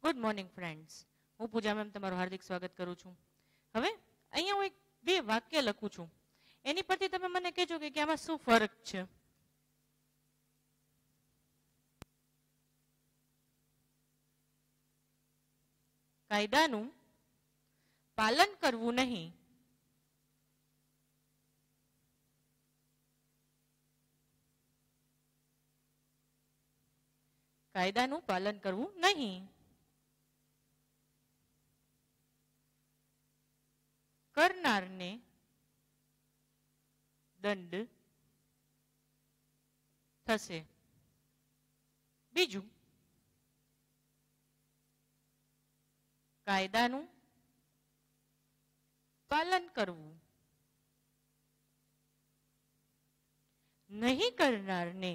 Good morning friends, હું પૂજા ma'am તમારું હાર્દિક સ્વાગત કરું છું. હવે અહીંયા હું બે વાક્ય લખું છું, એની પરથી તમે મને કહેજો કે આમાં શું ફરક છે. કાયદાનું પાલન કરવું નહીં. કાયદાનું પાલન કરવું નહીં. કરનારને દંડ થશે. બીજું, કાયદાનું પાલન કરવું નહીં કરનારને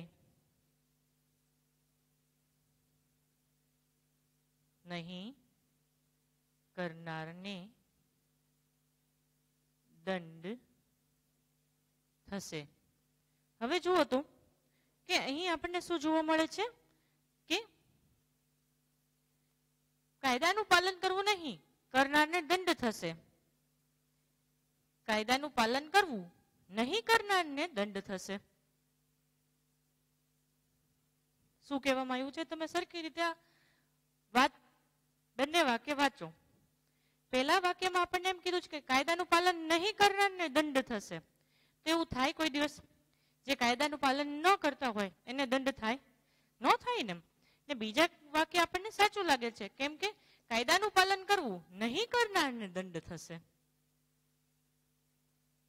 દંડ થશે. હવે જુઓ તો કે અહીં આપણને શું જોવા મળે છે કે કાયદાનું પાલન કરવું નહીં, કરનારને દંડ થશે. કાયદાનું પાલન કરવું નહીં, કરનારને દંડ થશે. શું કહેવામાં આવ્યું છે? તમે સરખી રીતે આ વાત બંને વાક્ય વાંચો. પહેલા વાક્યમાં આપણને એમ કીધું છે કે કાયદાનું પાલન નહીં કરનારને દંડ થશે. તો એવું થાય કોઈ દિવસ જે કાયદાનું પાલન ન કરતા હોય એને દંડ થાય? ન થાય ને. બીજા વાક્ય આપણને સાચું લાગે છે, કેમ કે કાયદાનું પાલન કરવું નહીં કરનારને દંડ થશે.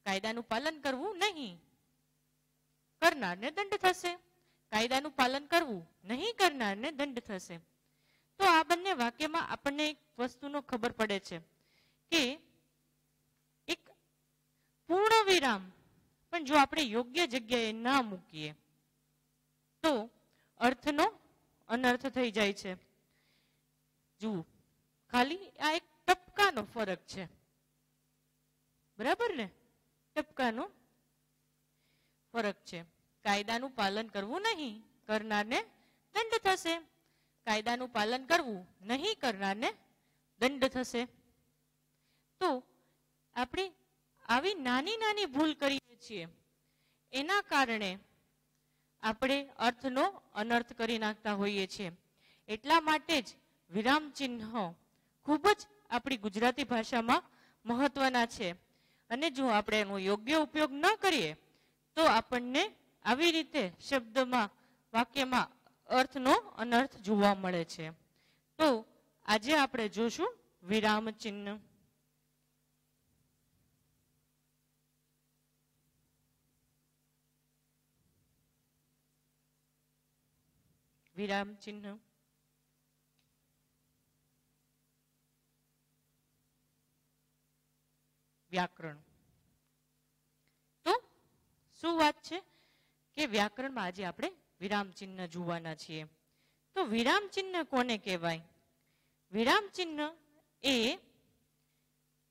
કાયદાનું પાલન કરવું નહીં, કરનારને દંડ થશે. કાયદાનું પાલન કરવું નહીં, કરનારને દંડ થશે. તો આ બંને વાક્યમાં આપણને એક વસ્તુનો ખબર પડે છે કે એક પૂર્ણ વિરામ પણ જો આપણે યોગ્ય જગ્યાએ ના મૂકીએ તો અર્થનો અનર્થ થઈ જાય છે. જુઓ, ખાલી આ એક ટપકાનો ફરક છે, બરાબર ને? ટપકાનો ફરક છે. કાયદાનું પાલન કરવું નહીં, કરનારને દંડ થશે. કાયદાનું પાલન કરવું નહીં, કરનારને દંડ થશે. તો આપણે આવી નાની નાની ભૂલ કરીએ છીએ, એના કારણે આપણે અર્થનો અનર્થ કરી નાખતા હોઈએ છીએ. એટલા માટે જ વિરામ ચિહ્નો ખૂબ જ આપણી ગુજરાતી ભાષામાં મહત્વના છે. અને જો આપણે એનો યોગ્ય ઉપયોગ ન કરીએ તો આપણને આવી રીતે શબ્દમાં, વાક્યમાં અર્થનો અનર્થ જોવા મળે છે. તો આજે આપણે જોશું વિરામ ચિહ્ન. વિરામ ચિહ્ન વ્યાકરણ. તો શું વાત છે કે વ્યાકરણમાં આજે આપણે વિરામ ચિહ્ન જોવાના છીએ. તો વિરામ ચિહ્ન કોને કહેવાય? વિરામ ચિહ્ન એ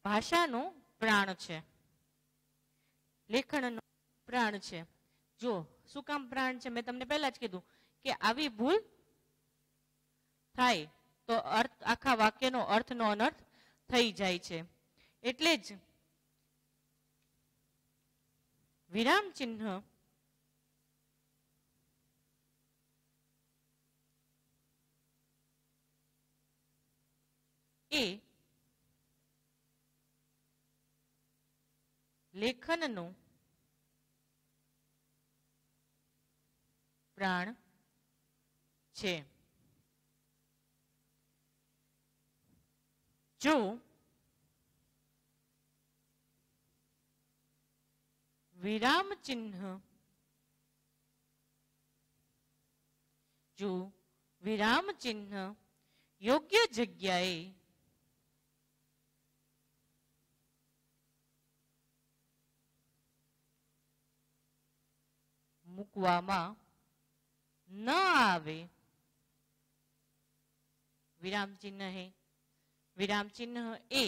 ભાષાનો પ્રાણ છે, લેખનનો પ્રાણ છે. જો શું કામ પ્રાણ છે? મેં તમને પહેલા જ કીધું કે આવી ભૂલ થાય તો આખા વાક્યનો અર્થનો અનર્થ થઈ જાય છે. એટલે જ વિરામ ચિહ્ન એ લેખનનો પ્રાણ છે. જો વિરામ ચિહ્ન યોગ્ય જગ્યાએ મૂકવામાં ન આવે, વિરામ ચિહ્ન એ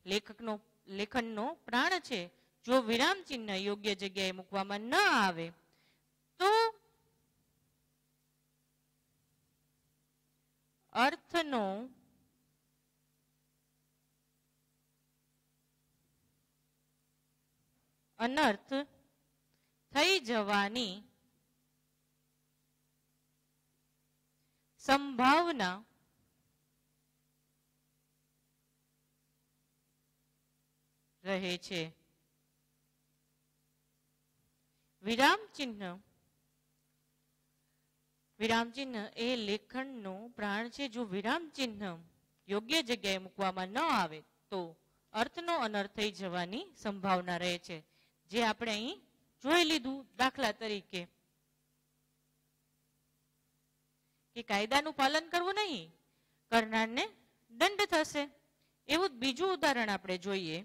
લેખનનો પ્રાણ છે. જો વિરામ ચિહ્ન યોગ્ય જગ્યાએ મૂકવામાં ન આવે તો અર્થનો અનર્થ થઈ જવાની સંભાવના રહે છે. વિરામ ચિહ્ન એ લેખનનો પ્રાણ છે. જો વિરામ ચિહ્ન યોગ્ય જગ્યાએ મૂકવામાં ન આવે તો અર્થનો અનર્થ થઈ જવાની સંભાવના રહે છે. જે આપણે અહીં જોઈ લીધું. દાખલા તરીકે કે કાયદાનું પાલન કરવું નહીં, કરનારને દંડ થશે. એવું જ બીજું ઉદાહરણ આપણે જોઈએ.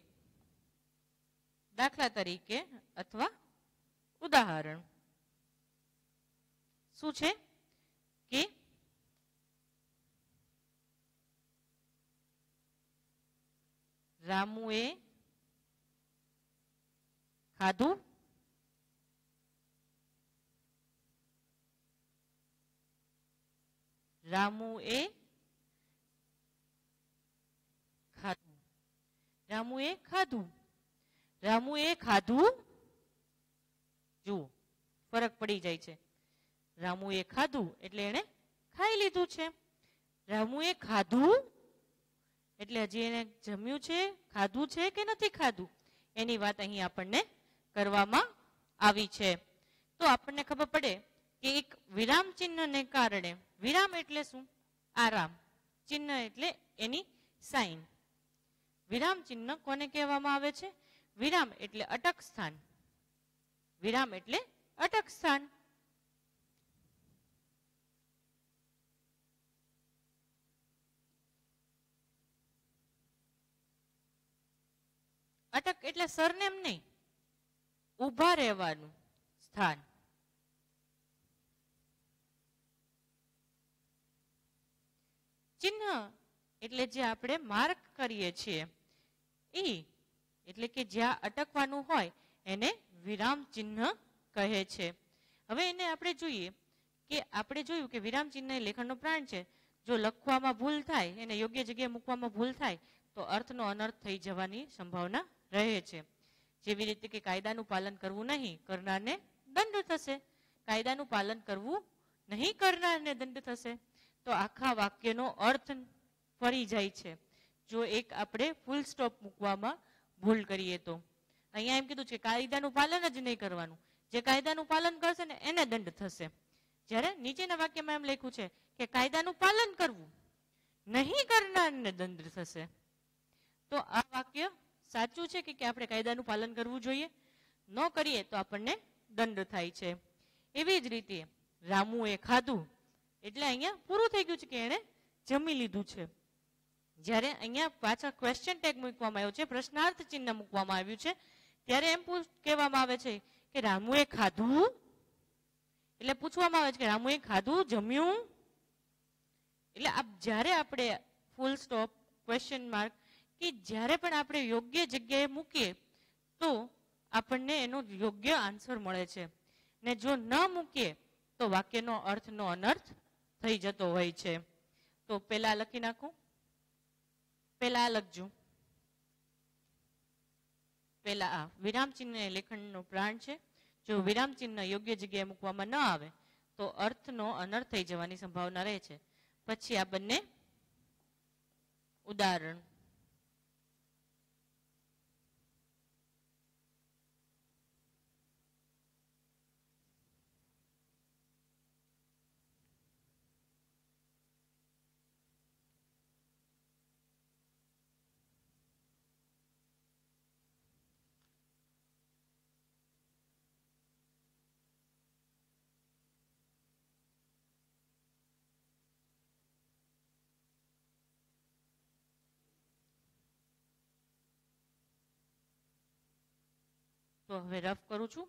દાખલા તરીકે અથવા ઉદાહરણ શું છે કે રામુએ ખાધું, રામુએ ખાધું, રામુએ ખાધું, રામુએ ખાધું. જુઓ ફરક પડી જાય છે. રામુએ ખાધું એટલે એને ખાઈ લીધું છે. રામુએ ખાધું એટલે હજી એને જમ્યું છે, ખાધું છે કે નથી ખાધું એની વાત અહીં આપણને કરવામાં આવી છે. તો આપણને ખબર પડે કે એક વિરામ ચિહ્નને કારણે, વિરામ એટલે શું? આરામ. ચિહ્ન એટલે એની સાઇન. વિરામ ચિહ્ન કોને કહેવામાં આવે છે? વિરામ એટલે અટક સ્થાન. વિરામ એટલે અટક સ્થાન. અટક એટલે સરનેમ નહીં, ઊભા રહેવાનું સ્થાન. ચિહ્ન એટલે જે આપણે માર્ક કરીએ છીએ એ એટલે કે જ્યાં અટકવાનું હોય એને વિરામ ચિહ્ન કહે છે. હવે એને આપણે જોઈએ કે આપણે જોયું કે વિરામ ચિહ્ન એ લેખનનો પ્રાણ છે. જો લખવામાં ભૂલ થાય, એને યોગ્ય જગ્યાએ મૂકવામાં ભૂલ થાય તો અર્થનો અનર્થ થઈ જવાની સંભાવના રહે છે. જેવી રીતે કે કાયદાનું પાલન કરવું નહીં, કરનારને દંડ થશે. કાયદાનું પાલન કરવું નહીં, કરનારને દંડ થશે. તો આખા વાક્યનો અર્થ ફરી જાય છે જો એક આપણે ફૂલ સ્ટોપ મૂકવામાં ભૂલ કરીએ તો. અહીંયા એમ કીધું છે કાયદાનું પાલન જ નહીં કરવાનું. જે કાયદાનું પાલન કરશે ને એને દંડ થશે. જ્યારે નીચેના વાક્યમાં એમ લખ્યું છે કે કાયદાનું પાલન કરવું, નહીં કરનારને દંડ થશે. તો આ વાક્ય સાચું છે કે આપણે કાયદાનું પાલન કરવું જોઈએ, ન કરીએ તો આપણને દંડ થાય છે. એવી જ રીતે રામુએ ખાધું એટલે અહીંયા પૂરું થઈ ગયું છે કે એણે જમી લીધું છે. જ્યારે અહીંયા પાછળ ક્વેશ્ચન ટેગ મૂકવામાં આવ્યો છે, પ્રશ્નાર્થ ચિહ્ન મૂકવામાં આવ્યું છે, ત્યારે એમ કહેવામાં આવે છે કે રામુએ ખાધું. એટલે પૂછવામાં આવે છે કે રામુએ ખાધું, જમ્યું. એટલે જ્યારે આપણે ફૂલ સ્ટોપ, ક્વેશ્ચન માર્ક કે જ્યારે પણ આપણે યોગ્ય જગ્યાએ મૂકીએ તો આપણને એનો યોગ્ય આન્સર મળે છે. ને જો ન મૂકીએ તો વાક્યનો અર્થનો અનર્થ થઈ જતો હોય છે. તો પેલા લખી નાખું, પેલા લખજો. પેલા આ વિરામ ચિહ્ન એ લેખનનો પ્રાણ છે. જો વિરામ ચિહ્ન યોગ્ય જગ્યાએ મૂકવામાં ન આવે તો અર્થનો અનર્થ થઈ જવાની સંભાવના રહે છે. પછી આ બંને ઉદાહરણ. તો હવે રફ કરું છું.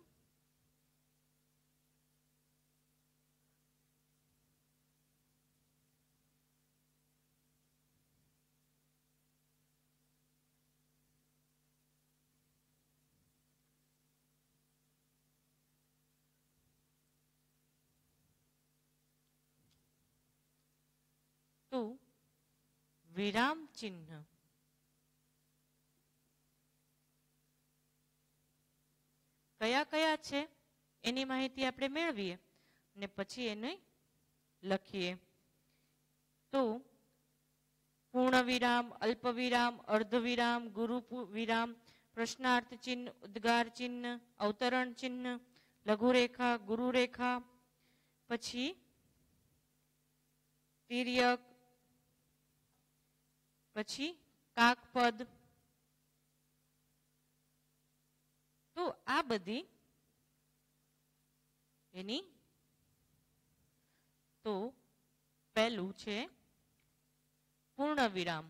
તો વિરામ ચિહ્ન કયા કયા છે એની માહિતી આપણે મેળવીએ અને પછી એને લખીએ. તો પૂર્ણ વિરામ, અલ્પ વિરામ, અર્ધ વિરામ, ગુરુ વિરામ, પ્રશ્નાર્થ ચિહ્ન, ઉદ્ગાર ચિહ્ન, અવતરણ ચિહ્ન, લઘુરેખા, ગુરુરેખા, પછી તિર્યક, પછી કાકપદ. તો આ બધી એની તો પહેલું છે પૂર્ણ વિરામ.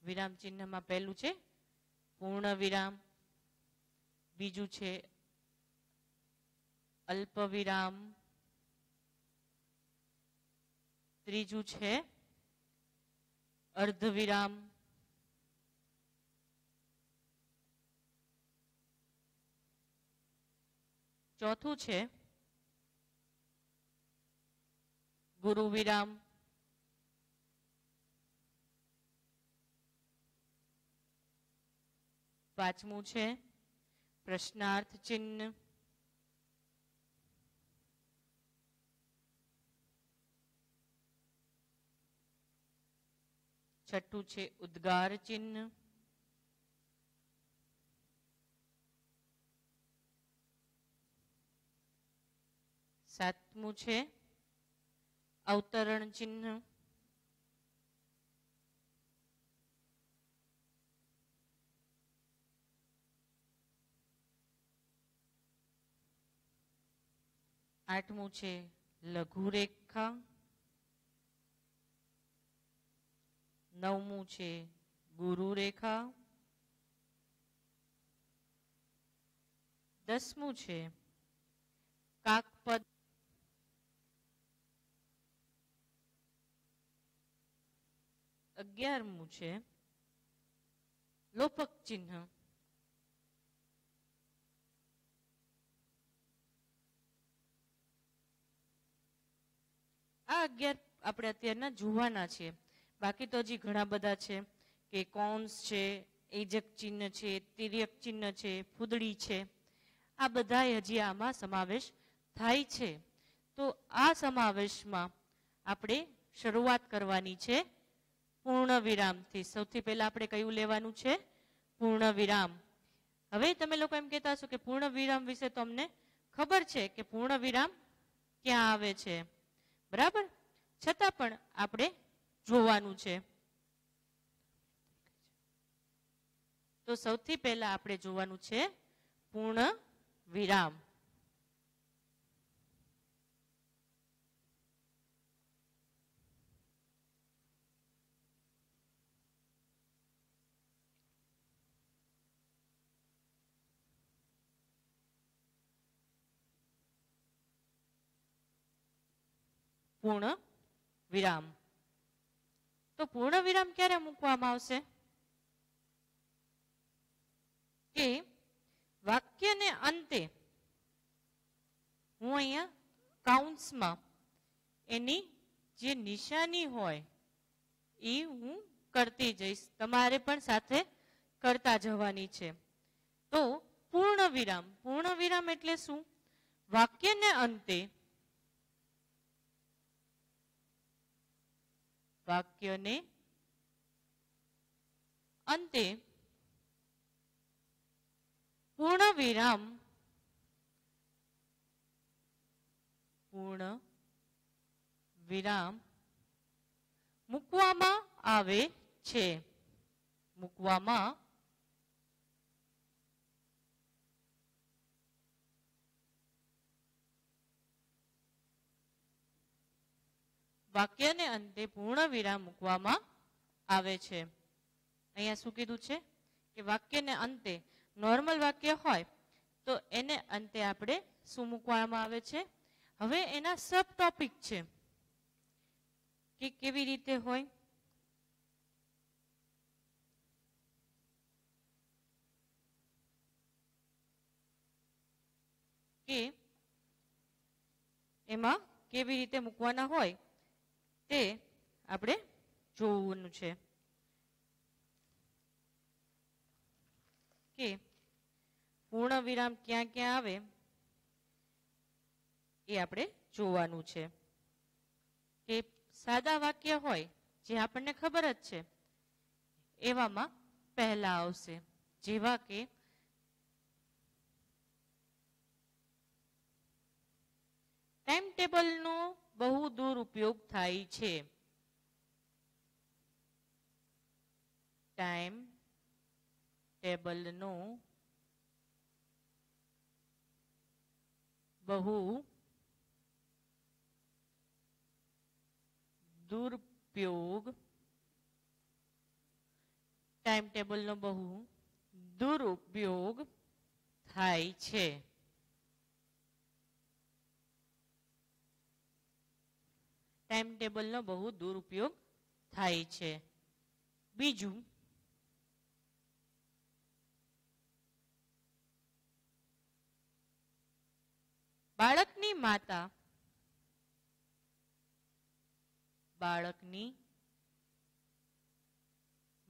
વિરામ ચિહ્નમાં પહેલું છે પૂર્ણ વિરામ, બીજું છે અલ્પ વિરામ, ત્રીજું છે અર્ધ વિરામ, ચોથું છે ગુરુ વિરામ, પાંચમું છે પ્રશ્નાર્થ ચિહ્ન, છઠ્ઠું છે ઉદ્ગાર ચિહ્ન, સાતમું છે અવતરણ ચિહ્ન, આઠમું છે લઘુરેખા, નવમું છે ગુરુરેખા, દસમું છે કાકપદ, 11મું છે લોપક ચિહ્ન, આ 11 આપણે અત્યારના જોવાના છે. બાકી તો હજી ઘણા બધા છે કે કૌંસ છે, એજક ચિહ્ન છે, તિર્યક ચિહ્ન છે, ફૂદડી છે. આ બધા હજી આમાં સમાવેશ થાય છે. તો આ સમાવેશમાં આપણે શરૂઆત કરવાની છે પૂર્ણ વિરામથી. સૌથી પહેલા આપણે કયું લેવાનું છે? પૂર્ણ વિરામ. હવે તમે લોકો એમ કહેતા હશો કે પૂર્ણ વિરામ વિશે તો અમને ખબર છે કે પૂર્ણ વિરામ ક્યાં આવે છે, બરાબર? છતાં પણ આપણે જોવાનું છે. તો સૌથી પહેલા આપણે જોવાનું છે પૂર્ણ વિરામ. પૂર્ણ વિરામ. તો પૂર્ણ વિરામ ક્યારે મૂકવામાં આવશે? કે વાક્યને અંતે હું અહીંયા કાઉન્સમાં એની જે નિશાની હોય એ હું કરતી જઈશ, તમારે પણ સાથે કરતા જવાની છે. તો પૂર્ણ વિરામ, પૂર્ણ વિરામ એટલે શું? વાક્યને અંતે, વાક્યને અંતે પૂર્ણ વિરામ, પૂર્ણ વિરામ મૂકવામાં આવે છે. મૂકવામાં વાક્યને અંતે પૂર્ણ વિરામ મૂકવામાં આવે છે. અહીંયા શું કીધું છે કે વાક્યને અંતે, નોર્મલ વાક્ય હોય તો એને અંતે આપણે શું મૂકવામાં આવે છે? હવે એના સબ ટોપિક છે કે કેવી રીતે હોય. કે એમાં કેવી રીતે મૂકવાના હોય તે આપણે જોવાનું છે કે પૂર્ણ વિરામ ક્યાં ક્યાં આવે એ આપણે જોવાનું છે કે સાદા વાક્ય હોય જે આપણને ખબર જ છે એવામાં પહેલા આવશે, જેવા કે ટાઈમ ટેબલનો બહુ દુરુપયોગ થાય છે. ટાઈમ ટેબલનો બહુ દુરુપયોગ, ટાઈમ ટેબલનો બહુ દુરુપયોગ થાય છે. ટાઈમ ટેબલનો બહુ દુરુપયોગ થાય છે. બીજું, બાળકની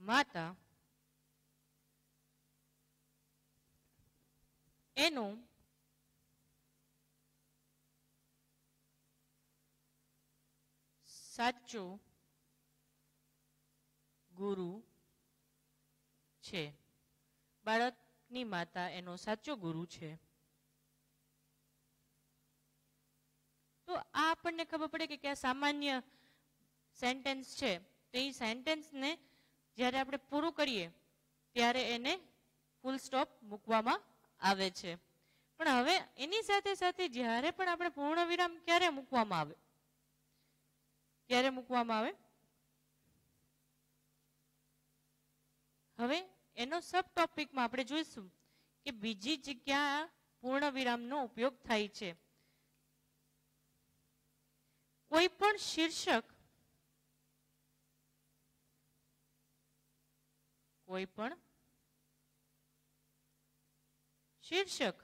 માતા એનો સાચો ગુરુ છે. બાળકની માતા એનો સાચો ગુરુ છે. તો આ આપણને ખબર પડે કે આ સામાન્ય સેન્ટેન્સ છે. તો એ સેન્ટેન્સને જ્યારે આપણે પૂરું કરીએ ત્યારે એને ફૂલ સ્ટોપ મૂકવામાં આવે છે. પણ હવે એની સાથે સાથે જ્યારે પણ આપણે પૂર્ણ વિરામ ક્યારે મૂકવામાં આવે, હવે એનો સબ ટોપિકમાં આપણે જોઈશું કે બીજી જગ્યા પૂર્ણ વિરામનો ઉપયોગ થાય છે. કોઈ પણ શીર્ષક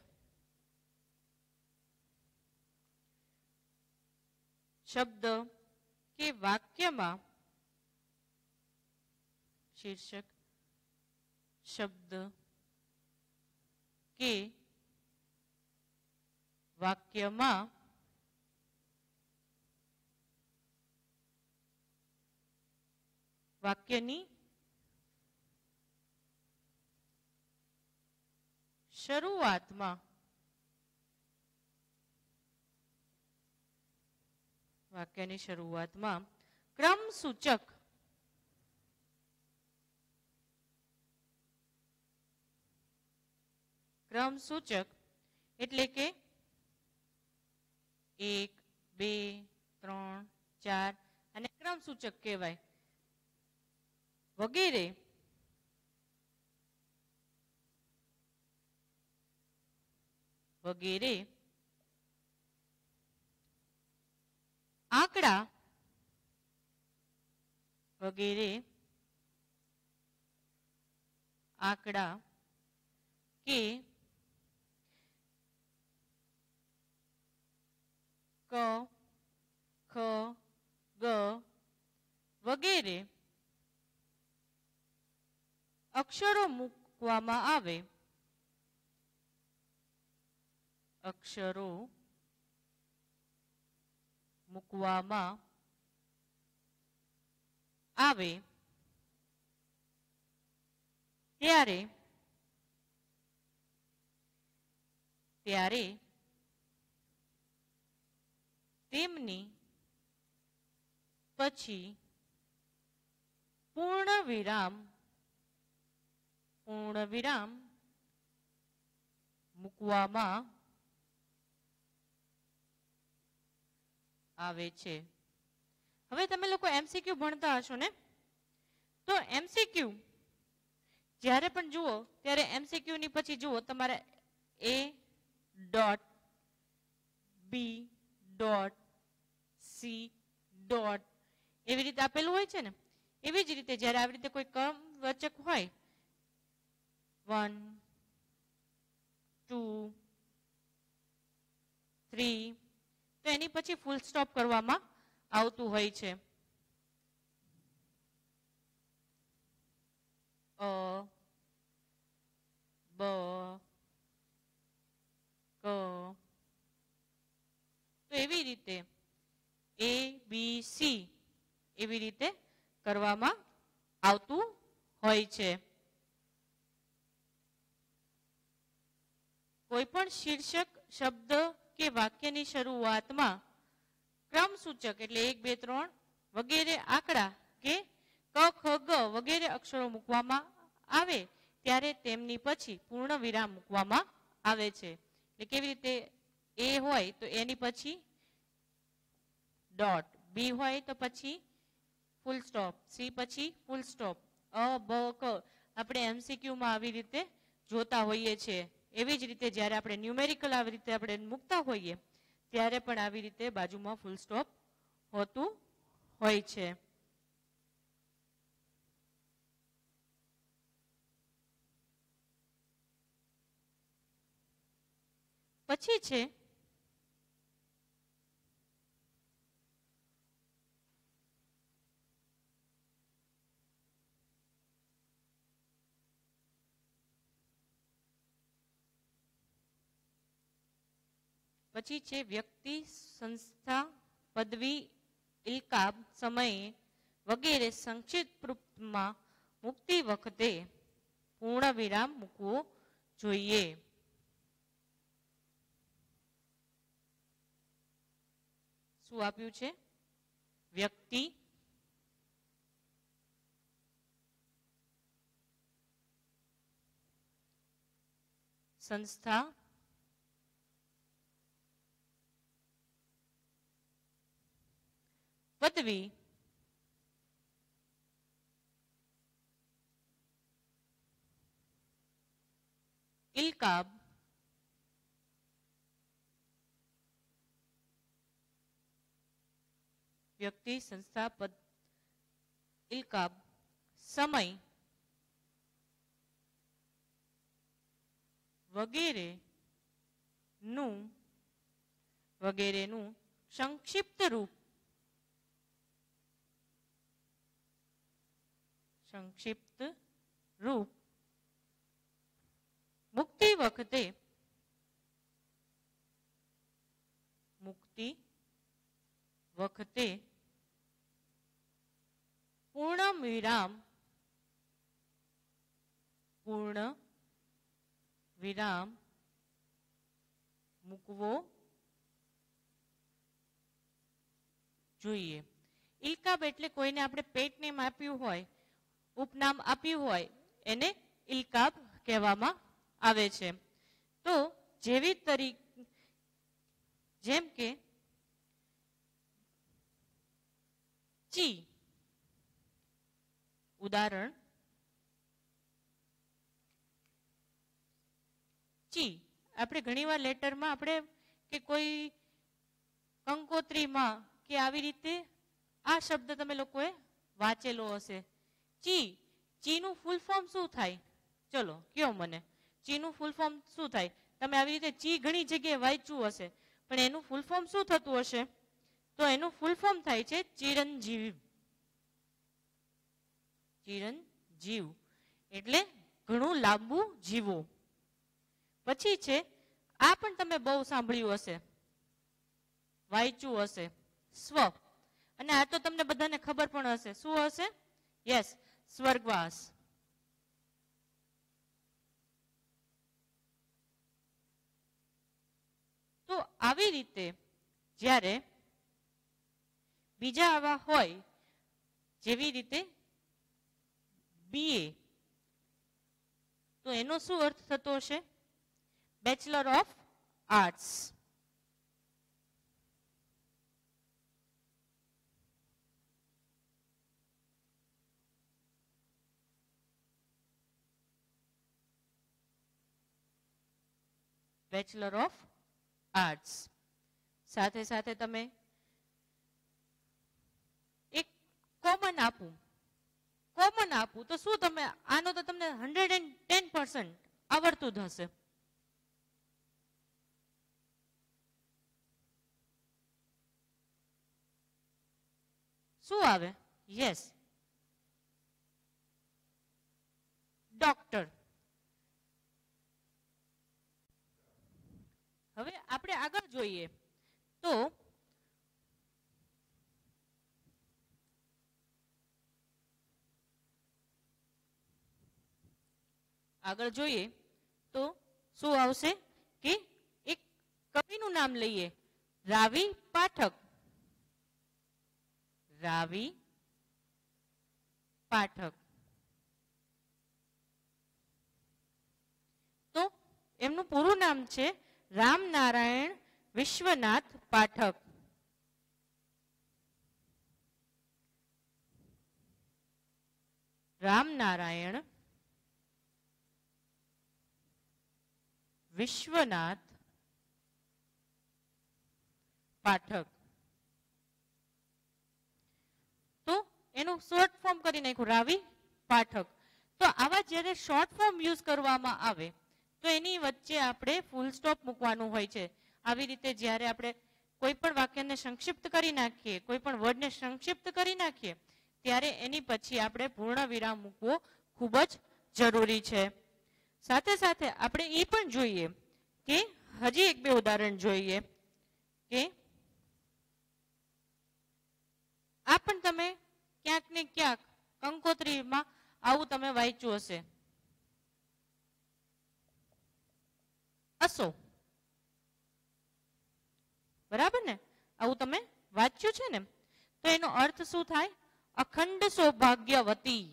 શબ્દ કે વાક્યમાં વાક્યની શરૂઆતમાં ક્રમસૂચક એટલે કે 1, 2, 3, 4 અને ક્રમસૂચક કહેવાય વગેરે આંકડા કે ક, ખ, ગ વગેરે અક્ષરો મૂકવામાં આવે ત્યારે તેમની પછી પૂર્ણ વિરામ મૂકવામાં આવે છે. હવે તમે લોકો એમસીક્યુ ભણતા હશો ને, તો એમસીક્યુ જ્યારે પણ જુઓ ત્યારે એમસીક્યુ ની પછી જુઓ તમારે A. B. C. એવી રીતે આપેલું હોય છે ને, એવી જ રીતે જ્યારે આવી રીતે કોઈ ક્રમવાચક હોય 1, 2, 3 તો એની પછી ફૂલ સ્ટોપ કરવામાં આવતું હોય છે. અ બ ક, તો એવી રીતે એ બી સી એવી રીતે કરવામાં આવતું હોય છે. કોઈ પણ શીર્ષક શબ્દ કે વાક્યની શરૂઆતમાં ક્રમસૂચક એટલે 1 2 3 વગેરે આંકડા કે ક ખ ગ વગેરે અક્ષરો મૂકવામાં આવે ત્યારે તેમની પછી પૂર્ણ વિરામ મૂકવામાં આવે છે. એટલે કેવી રીતે એ હોય તો એની પછી ડોટ, બી હોય તો પછી ફૂલ સ્ટોપ, સી પછી ફૂલ સ્ટોપ, અ બ ક આપણે એમસીક્યુ માં આવી રીતે જોતા હોઈએ છીએ. એવી જ રીતે જ્યારે આપણે ન્યુમેરિકલ આવી રીતે આપણે મૂકતા હોઈએ ત્યારે પણ આવી રીતે બાજુમાં ફૂલ સ્ટોપ હોતું હોય છે. પછી છે વ્યક્તિ, સંસ્થા, પદવી, ઇલકાબ, સમયે વગેરે સંક્ષિપ્ત રૂપમાં મૂકતી વખતે પૂર્ણ વિરામ મૂકવો જોઈએ. શું આપ્યું છે? વ્યક્તિ, સંસ્થા, પદવી, ઇલકાબ, વ્યક્તિ, સંસ્થા, પદ, ઇલકાબ, સમય વગેરેનું સંક્ષિપ્ત રૂપ મૂકતી વખતે પૂર્ણ વિરામ મૂકવો જોઈએ. ઇલકાબ એટલે કોઈને આપણે પેટ નેમ આપ્યું હોય, ઉપનામ આપ્યું હોય એને ઇલકાબ કહેવામાં આવે છે. તો જેમ કે ચી, ઉદાહરણ ચી. આપણે ઘણીવાર લેટરમાં આપણે કે કોઈ કંકોત્રીમાં કે આવી રીતે આ શબ્દ તમે લોકોએ વાંચેલો હશે. ચીનું ફૂલ ફોર્મ શું થાય? ચલો કયો મને. ચીનું ફૂલ ફોર્મ શું થાય? તમે આવી રીતે ચી ઘણી જગ્યાએ વાંચ્યું હશે, પણ એનું ફૂલ ફોર્મ શું થતું હશે? તો એનું ફૂલ ફોર્મ થાય છે ચિરંજીવ. એટલે ઘણું લાંબુ જીવો. પછી છે, આ પણ તમે બહુ સાંભળ્યું હશે, વાંચ્યું હશે, સ્વ. અને આ તો તમને બધાને ખબર પણ હશે. શું હશે? યસ, સ્વર્ગવાસ. તો આવી રીતે જ્યારે બીજા આવા હોય, જેવી રીતે બીએ, તો એનો શું અર્થ થતો હશે? Bachelor of arts. Bachelor of arts. સાથે સાથે તમે એક કોમન આપું તો શું તમે આનો તો તમને 110% આવડતું જ હશે. શું આવે? Yes, doctor. હવે આપણે આગળ જોઈએ તો શું આવશે કે એક કવિનું નામ લઈએ, રાવી પાઠક. રાવી પાઠક. તો એમનું પૂરું નામ છે રામનારાયણ વિશ્વનાથ પાઠક. રામનારાયણ વિશ્વનાથ પાઠક. તો એનું શોર્ટ ફોર્મ કરી નાખ્યું રાવી પાઠક. તો આવા જ્યારે શોર્ટ ફોર્મ યુઝ કરવામાં આવે તો એની વચ્ચે આપણે ફૂલ સ્ટોપ મૂકવાનું હોય છે. આવી રીતે જ્યારે આપણે કોઈ પણ વાક્યને સંક્ષિપ્ત કરી નાખીએ, કોઈ પણ વર્ડને સંક્ષિપ્ત કરી નાખીએ, ત્યારે એની પછી આપણે પૂર્ણ વિરામ મૂકવો ખૂબ જ જરૂરી છે. સાથે સાથે આપણે એ પણ જોઈએ કે હજી એક બે ઉદાહરણ જોઈએ કે આ પણ તમે ક્યાંક ને ક્યાંક કંકોત્રીમાં આવું તમે વાંચ્યું હશે. અસો, બરાબર ને? આવું તમે વાંચ્યું છે ને? તો એનો અર્થ શું થાય? અખંડ સૌભાગ્યવતી.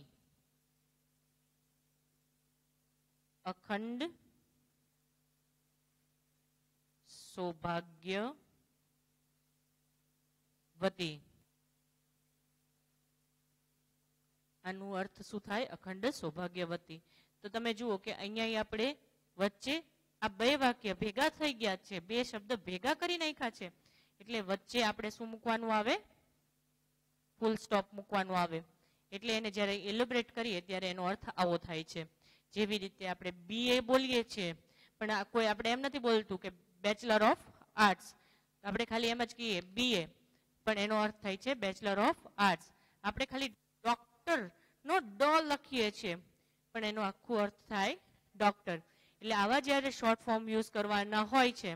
અખંડ સૌભાગ્યવતી. આનું અર્થ શું થાય? અખંડ સૌભાગ્યવતી. તો તમે જુઓ કે અહીંયા આપણે વચ્ચે આ બે વાક્ય ભેગા થઈ ગયા છે, બે શબ્દ ભેગા કરી નાખ્યા છે, એટલે વચ્ચે આપણે શું મૂકવાનું આવે? ફૂલ સ્ટોપ મૂકવાનું આવે. એટલે એને જ્યારે એલિબ્રેટ કરીએ ત્યારે એનો અર્થ આવો થાય છે. જેવી રીતે આપણે BA બોલીએ છીએ, પણ કોઈ આપણે એમ નથી બોલતું કે બેચલર ઓફ આર્ટ્સ. આપણે ખાલી એમ જ કહીએ BA, પણ એનો અર્થ થાય છે બેચલર ઓફ આર્ટ્સ. આપણે ખાલી ડોક્ટર નો ડ લખીએ છીએ, પણ એનો આખો અર્થ થાય ડોક્ટર. એટલે આવા જ્યારે શોર્ટ ફોર્મ યુઝ કરવાના હોય છે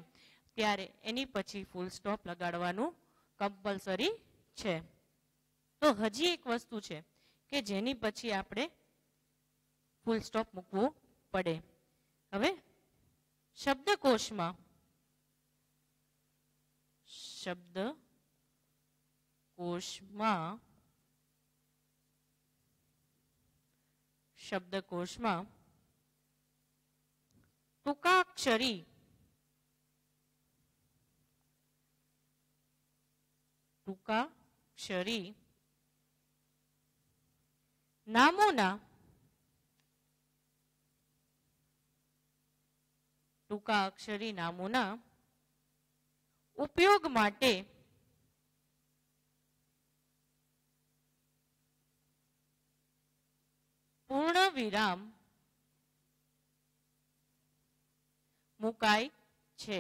ત્યારે એની પછી ફૂલ સ્ટોપ લગાડવાનું કમ્પલસરી છે. તો હજી એક વસ્તુ છે કે જેની પછી આપણે ફૂલ સ્ટોપ મૂકવું પડે. હવે શબ્દકોશમાં ટૂંકાક્ષરી નામોના ઉપયોગ માટે પૂર્ણ વિરામ મુકાય છે.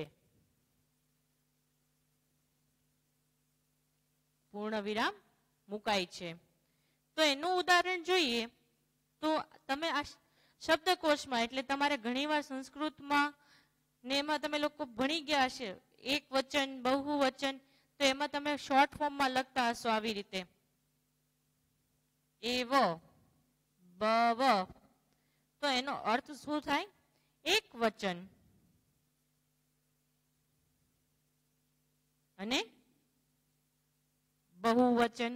પૂર્ણ વિરામ મુકાય છે. તો એનું ઉદાહરણ જોઈએ તો તમે આ શબ્દકોશમાં, એટલે તમારે ઘણીવાર સંસ્કૃતમાં ને એમાં તમે લોકો ભણી ગયા હશે એક વચન, બહુવચન, તો એમાં તમે શોર્ટ ફોર્મમાં લખતા હશો આવી રીતે એવ, બવ. તો એનો અર્થ શું થાય? એક વચન અને બહુવચન.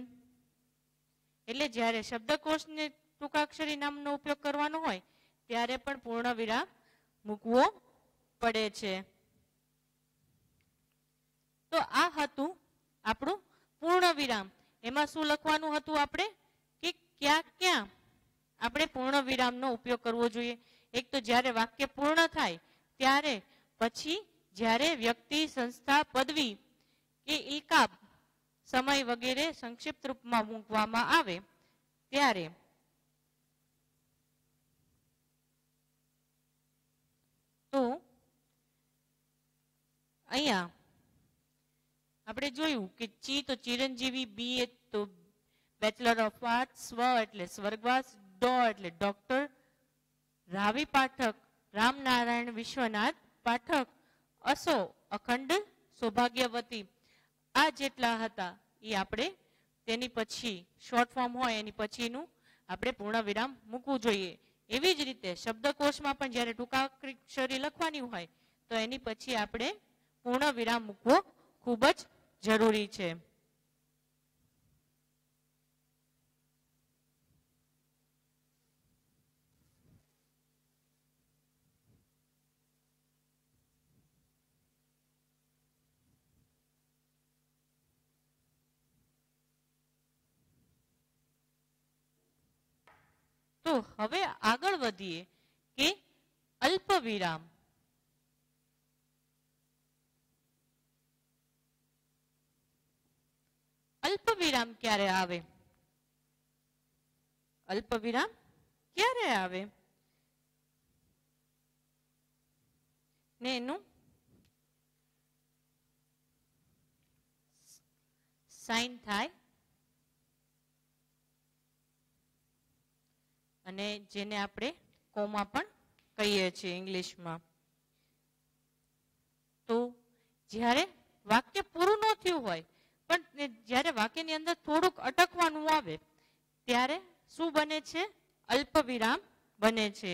એટલે જ્યારે શબ્દકોશને ટૂંકાક્ષરી નામનો ઉપયોગ કરવાનો હોય ત્યારે પણ પૂર્ણ વિરામ મૂકવો પડે છે. તો આ હતું આપણું પૂર્ણ વિરામ. એમાં શું લખવાનું હતું આપણે કે ક્યાં ક્યાં આપણે પૂર્ણ વિરામનો ઉપયોગ કરવો જોઈએ. એક તો જ્યારે વાક્ય પૂર્ણ થાય ત્યારે, પછી જ્યારે વ્યક્તિ, સંસ્થા, પદવી કે ઇલકાબ, સમય વગેરે સંક્ષિપ્ત રૂપમાં મૂકવામાં આવે ત્યારે. તો અહીંયા આપણે જોયું કે ચી તો ચિરંજીવી, BA તો બેચલર ઓફ આર્ટ્સ, સ્વ એટલે સ્વર્ગવાસ, ડો એટલે ડોક્ટર, રાવી પાઠક, રામનારાયણ વિશ્વનાથ પાઠક, અસો, અખંડ, સૌભાગ્યવતી, આ જેટલા હતા એ આપણે તેની પછી શોર્ટ ફોર્મ હોય એની પછીનું આપણે પૂર્ણ વિરામ મૂકવું જોઈએ. એવી જ રીતે શબ્દકોશમાં પણ જ્યારે ટૂંકાક્ષરી લખવાની હોય તો એની પછી આપણે પૂર્ણ વિરામ મૂકવો ખૂબ જ જરૂરી છે. તો હવે આગળ વધીએ કે અલ્પ વિરામ. અલ્પ વિરામ ક્યારે આવે? અલ્પ વિરામ ક્યારે આવે ને એનું સાઇન થાય અને જેને આપણે કોમા પણ કહીએ છીએ ઇંગ્લિશમાં. તો જ્યારે વાક્ય પૂરું ન થયું હોય પણ જ્યારે વાક્યની અંદર થોડુંક અટકવાનું આવે ત્યારે શું બને છે? અલ્પ વિરામ બને છે.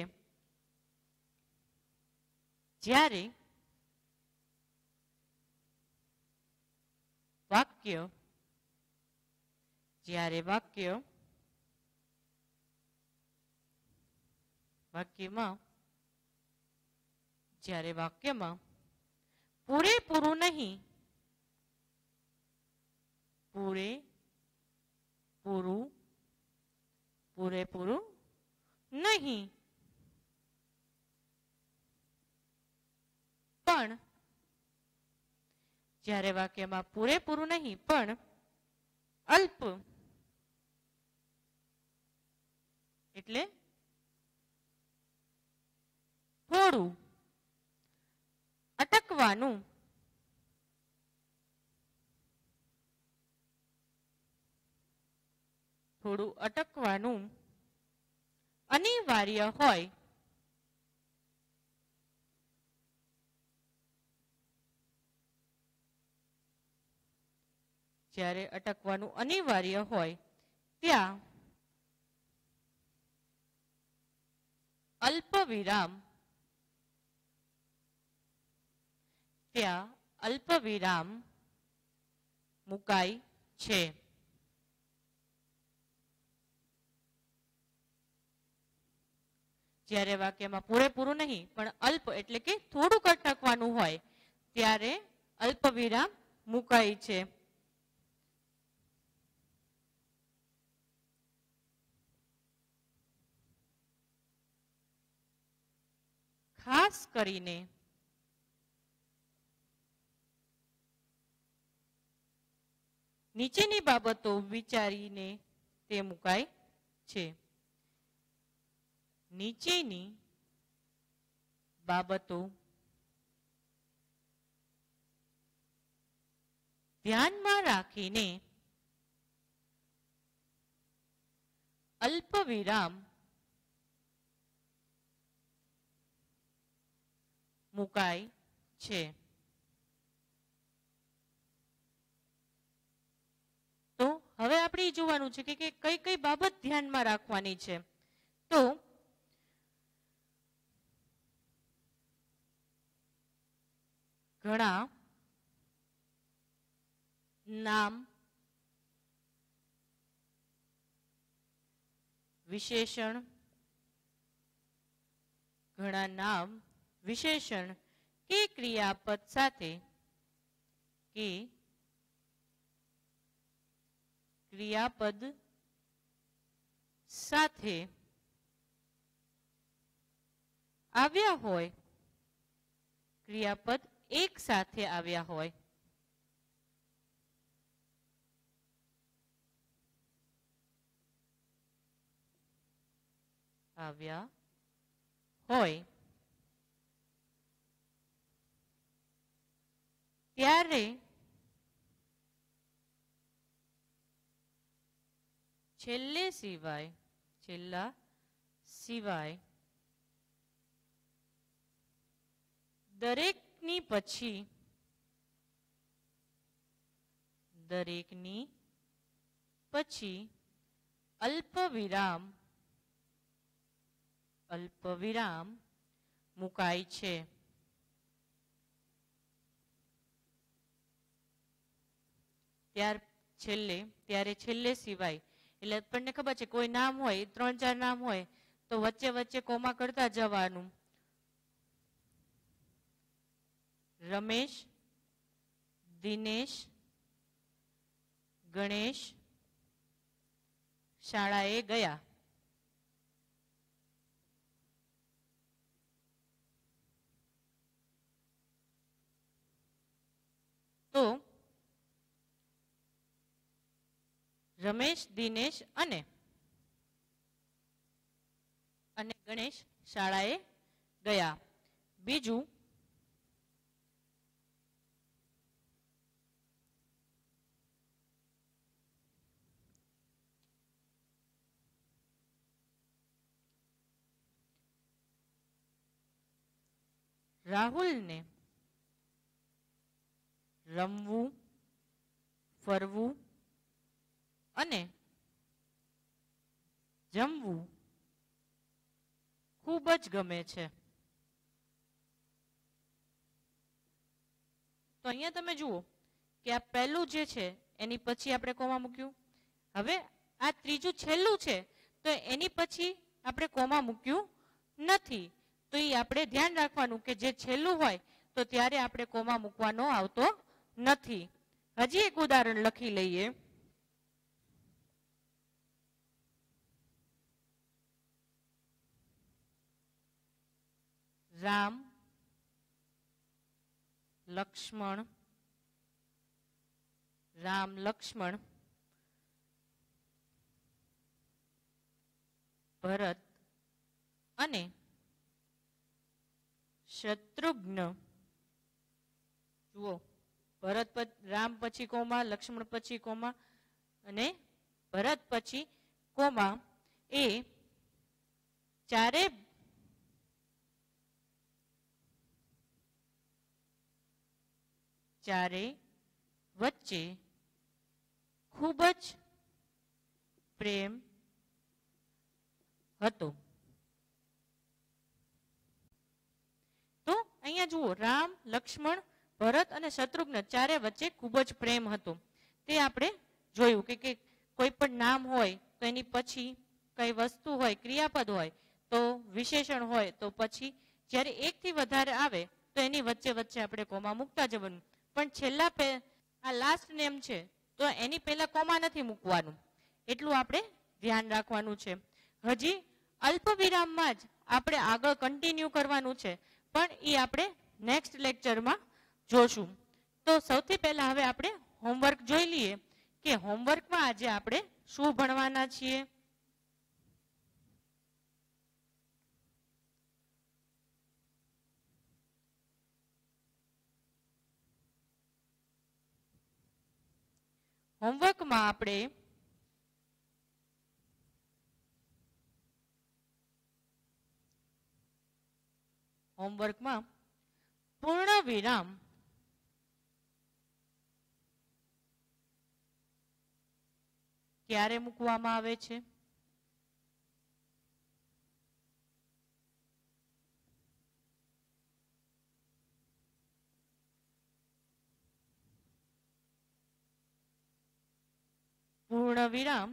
જ્યારે વાક્યમાં પૂરેપૂરું નહીં, પૂરેપૂરું નહીં પણ જ્યારે વાક્યમાં પૂરેપૂરું નહીં પણ અલ્પ એટલે થોડું અટકવાનું, અનિવાર્ય હોય જ્યારે અટકવાનું અનિવાર્ય હોય ત્યાં અલ્પ વિરામ મુકાય છે. જ્યારે વાક્યમાં પૂરેપૂરું નહીં પણ અલ્પ એટલે કે થોડુંક અટકવાનું હોય ત્યારે અલ્પ વિરામ મુકાય છે. ખાસ કરીને નીચેની બાબતો વિચારીને તે મુકાય છે. નીચેની બાબતો ધ્યાનમાં રાખીને અલ્પ વિરામ મુકાય છે. તો હવે આપણે જોવાનું છે કે કઈ કઈ બાબત ધ્યાનમાં રાખવાની છે. તો ઘણા નામ વિશેષણ કે ક્રિયાપદ સાથે આવ્યા હોય, ક્રિયાપદ એક સાથે આવ્યા હોય ત્યારે છેલ્લા સિવાય દરેકની પછી અલ્પવિરામ મુકાય છે. ત્યારે છેલ્લે સિવાય, એટલે આપણને ખબર છે કોઈ નામ હોય, 3-4 નામ હોય તો વચ્ચે વચ્ચે કોમા કરતા જવાનું. રમેશ, દિનેશ, ગણેશ શાળાએ ગયા. તો રમેશ, દિનેશ અને ગણેશ શાળાએ ગયા. બીજું, રાહુલને રમવું, ફરવું અને જમવું ખૂબ જ ગમે છે. તો અહીંયા તમે જુઓ કે આ પહેલું જે છે એની પછી આપણે કોમા મૂક્યું. હવે આ ત્રીજું છેલ્લું છે તો એની પછી આપણે કોમા મૂક્યું નથી. તો એ આપણે ધ્યાન રાખવાનું કે જે છેલ્લું હોય તો ત્યારે આપણે કોમા મૂકવાનો આવતો નથી. હજી એક ઉદાહરણ લખી લઈએ. રામ, લક્ષ્મણ, ભરત અને શત્રુઘ્ન. જુઓ, રામ પછી કોમા, લક્ષ્મણ પછી કોમા અને ભરત પછી કોમા. એ ચારે વચ્ચે ખૂબ જ પ્રેમ હતો. તો અહીંયા જુઓ, રામ, લક્ષ્મણ, ભરત અને શત્રુઘ્ન ચારે વચ્ચે ખૂબ જ પ્રેમ હતો. તે આપણે જોયું કે કોઈ પણ નામ હોય તો એની પછી કઈ વસ્તુ હોય, ક્રિયાપદ હોય તો વિશેષણ હોય તો પછી જ્યારે એકથી વધારે આવે તો એની વચ્ચે વચ્ચે આપણે કોમા મૂકતા જવાનું. પણ છેલ્લા આ લાસ્ટ નેમ છે તો એની પહેલા કોમા નથી મૂકવાનું. એટલું આપણે ધ્યાન રાખવાનું છે. હજી અલ્પ વિરામમાં જ આપણે આગળ કન્ટિન્યુ કરવાનું છે, પણ એ આપણે નેક્સ્ટ લેક્ચરમાં જોશું. તો સૌથી પહેલા હવે આપણે હોમવર્ક જોઈ લઈએ કે હોમવર્કમાં આજે આપણે શું ભણવાના છીએ. હોમવર્કમાં આપણે પૂર્ણ વિરામ ક્યારે મૂકવામાં આવે છે, પૂર્ણ વિરામ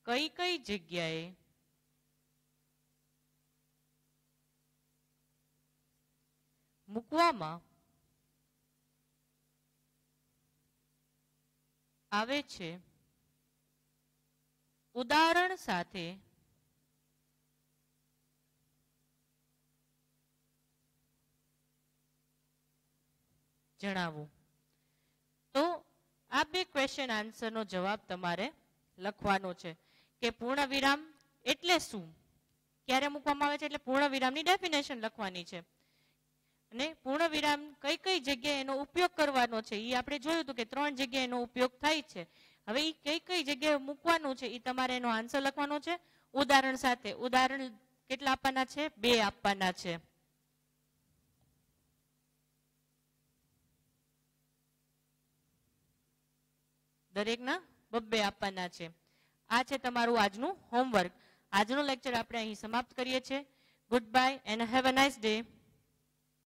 કઈ કઈ જગ્યાએ મૂકવામાં આવે છે, ઉદાહરણ સાથે જણાવો. તો આ બે ક્વેશ્ચન આન્સરનો જવાબ તમારે લખવાનો છે કે પૂર્ણ વિરામ એટલે શું, ક્યારે મૂકવામાં આવે છે, એટલે પૂર્ણ વિરામની ડેફિનેશન લખવાની છે. અને પૂર્ણ વિરામ કઈ કઈ જગ્યાએ એનો ઉપયોગ કરવાનો છે એ આપણે જોયું હતું કે 3 જગ્યાએ એનો ઉપયોગ થાય છે. હવે એ કઈ કઈ જગ્યાએ મૂકવાનું છે એ તમારે એનો આન્સર લખવાનો છે ઉદાહરણ સાથે. ઉદાહરણ કેટલા આપવાના છે? 2 આપવાના છે. દરેકના 2 આપવાના છે. આ છે તમારું આજનું હોમવર્ક. આજનો લેક્ચર આપણે અહીં સમાપ્ત કરીએ છીએ. Good bye and have a nice day.